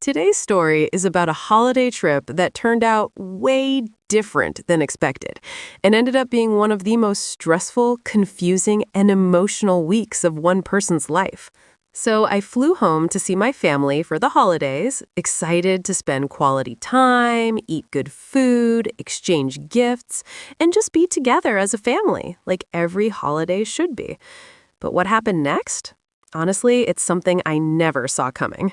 Today's story is about a holiday trip that turned out way different than expected and ended up being one of the most stressful, confusing, and emotional weeks of one person's life. So I flew home to see my family for the holidays, excited to spend quality time, eat good food, exchange gifts, and just be together as a family, like every holiday should be. But what happened next? Honestly, it's something I never saw coming.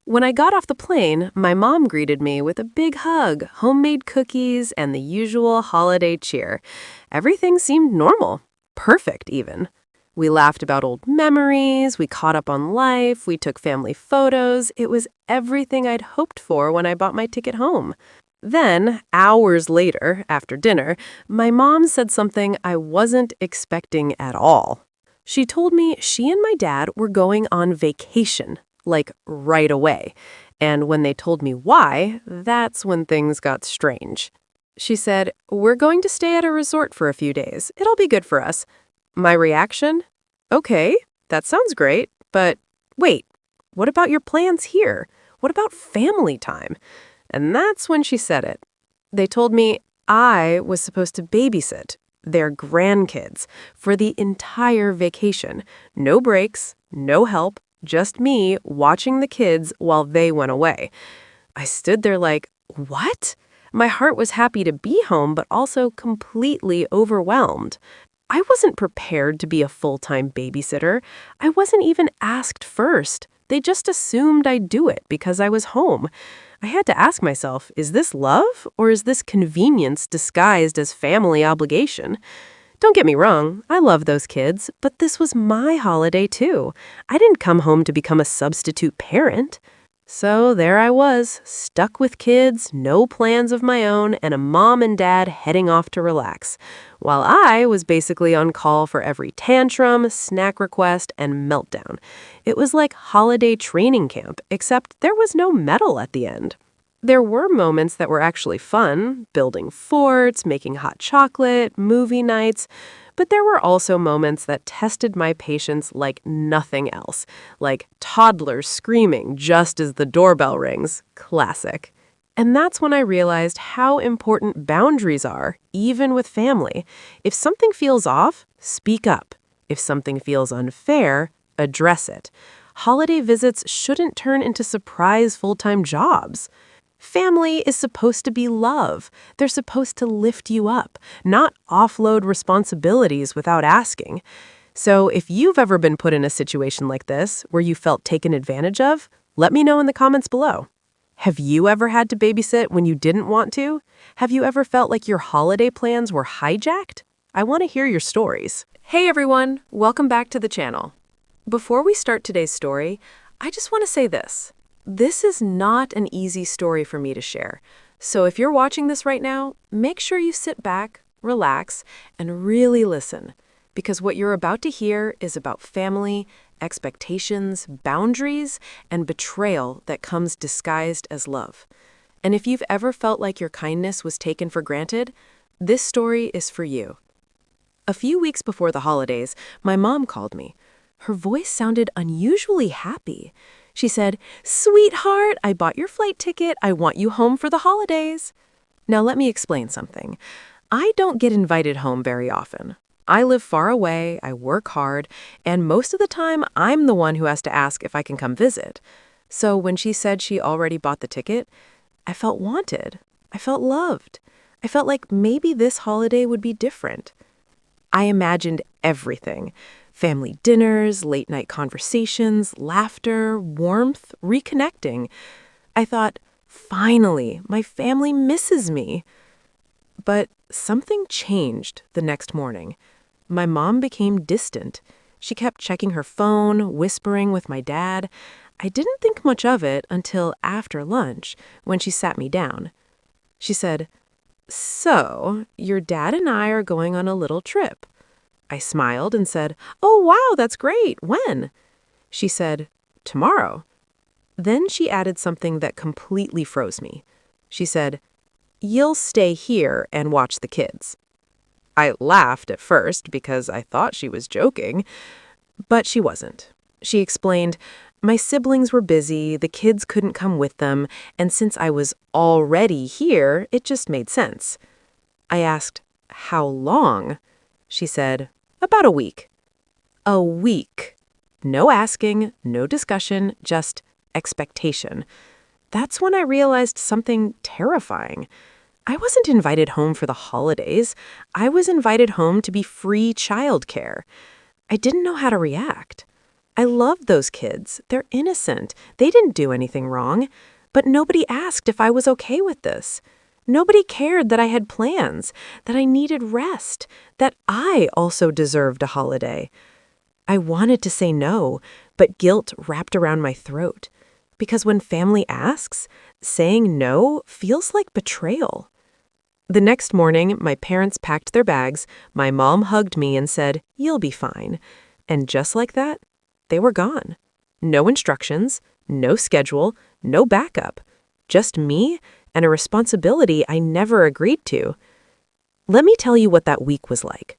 When I got off the plane, my mom greeted me with a big hug, homemade cookies, and the usual holiday cheer. Everything seemed normal, perfect even. We laughed about old memories, we caught up on life, we took family photos. It was everything I'd hoped for when I bought my ticket home. Then, hours later, after dinner, my mom said something I wasn't expecting at all. She told me she and my dad were going on vacation, like right away. And when they told me why, that's when things got strange. She said, "We're going to stay at a resort for a few days. It'll be good for us." My reaction? Okay, that sounds great, but wait, what about your plans here? What about family time? And that's when she said it. They told me I was supposed to babysit their grandkids for the entire vacation. No breaks, no help, just me watching the kids while they went away. I stood there like, what? My heart was happy to be home, but also completely overwhelmed. I wasn't prepared to be a full-time babysitter. I wasn't even asked first. They just assumed I'd do it because I was home. I had to ask myself, is this love or is this convenience disguised as family obligation? Don't get me wrong, I love those kids, but this was my holiday too. I didn't come home to become a substitute parent. So there I was, stuck with kids, no plans of my own, and a mom and dad heading off to relax, while I was basically on call for every tantrum, snack request, and meltdown. It was like holiday training camp, except there was no medal at the end. There were moments that were actually fun, building forts, making hot chocolate, movie nights, but there were also moments that tested my patience like nothing else, like toddlers screaming just as the doorbell rings. Classic. And that's when I realized how important boundaries are, even with family. If something feels off, speak up. If something feels unfair, address it. Holiday visits shouldn't turn into surprise full-time jobs. Family is supposed to be love. They're supposed to lift you up, not offload responsibilities without asking. So if you've ever been put in a situation like this, where you felt taken advantage of, let me know in the comments below. Have you ever had to babysit when you didn't want to? Have you ever felt like your holiday plans were hijacked? I want to hear your stories. Hey everyone, welcome back to the channel. Before we start today's story, I just want to say this. This is not an easy story for me to share. So if you're watching this right now, make sure you sit back, relax, and really listen. Because what you're about to hear is about family, expectations, boundaries, and betrayal that comes disguised as love. And if you've ever felt like your kindness was taken for granted, this story is for you. A few weeks before the holidays, my mom called me. Her voice sounded unusually happy. She said, "Sweetheart, I bought your flight ticket. I want you home for the holidays." Now let me explain something. I don't get invited home very often. I live far away, I work hard, and most of the time I'm the one who has to ask if I can come visit. So when she said she already bought the ticket, I felt wanted. I felt loved. I felt like maybe this holiday would be different. I imagined everything. Family dinners, late-night conversations, laughter, warmth, reconnecting. I thought, finally, my family misses me. But something changed the next morning. My mom became distant. She kept checking her phone, whispering with my dad. I didn't think much of it until after lunch, when she sat me down. She said, "So, your dad and I are going on a little trip." I smiled and said, "Oh, wow, that's great. When?" She said, "Tomorrow." Then she added something that completely froze me. She said, "You'll stay here and watch the kids." I laughed at first because I thought she was joking, but she wasn't. She explained, My siblings were busy, the kids couldn't come with them, and since I was already here, it just made sense. I asked, "How long?" She said, "About a week." A week. No asking, no discussion, just expectation. That's when I realized something terrifying. I wasn't invited home for the holidays. I was invited home to be free childcare. I didn't know how to react. I loved those kids. They're innocent. They didn't do anything wrong. But nobody asked if I was okay with this. Nobody cared that I had plans, that I needed rest, that I also deserved a holiday. I wanted to say no, but guilt wrapped around my throat. Because when family asks, saying no feels like betrayal. The next morning, my parents packed their bags, my mom hugged me and said, "You'll be fine." And just like that, they were gone. No instructions, no schedule, no backup. Just me and a responsibility I never agreed to. Let me tell you what that week was like.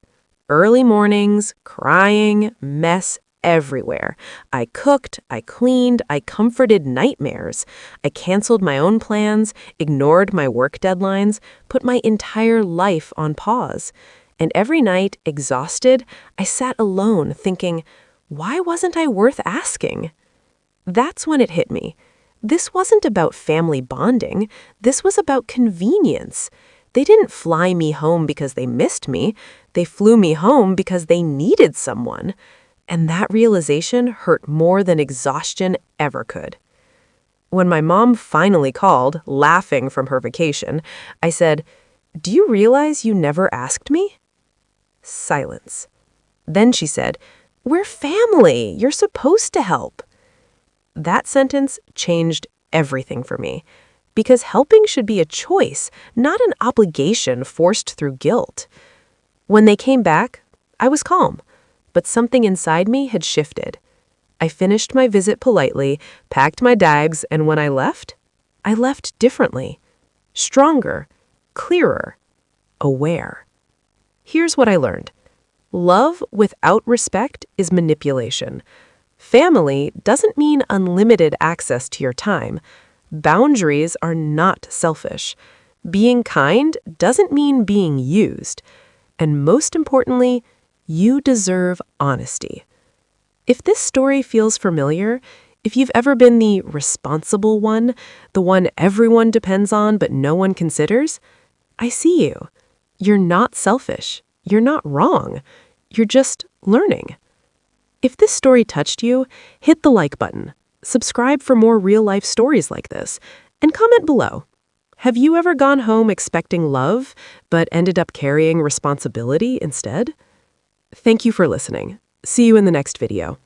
Early mornings, crying, mess everywhere. I cooked, I cleaned, I comforted nightmares. I canceled my own plans, ignored my work deadlines, put my entire life on pause. And every night, exhausted, I sat alone thinking, why wasn't I worth asking? That's when it hit me. This wasn't about family bonding. This was about convenience. They didn't fly me home because they missed me. They flew me home because they needed someone. And that realization hurt more than exhaustion ever could. When my mom finally called, laughing from her vacation, I said, "Do you realize you never asked me?" Silence. Then she said, "We're family. You're supposed to help." That sentence changed everything for me. Because helping should be a choice, not an obligation forced through guilt. When they came back, I was calm, but something inside me had shifted. I finished my visit politely, packed my bags, and when I left differently. Stronger, clearer, aware. Here's what I learned. Love without respect is manipulation. Family doesn't mean unlimited access to your time. Boundaries are not selfish. Being kind doesn't mean being used. And most importantly, you deserve honesty. If this story feels familiar, if you've ever been the responsible one, the one everyone depends on but no one considers, I see you. You're not selfish. You're not wrong. You're just learning. If this story touched you, hit the like button. Subscribe for more real-life stories like this, and comment below. Have you ever gone home expecting love, but ended up carrying responsibility instead? Thank you for listening. See you in the next video.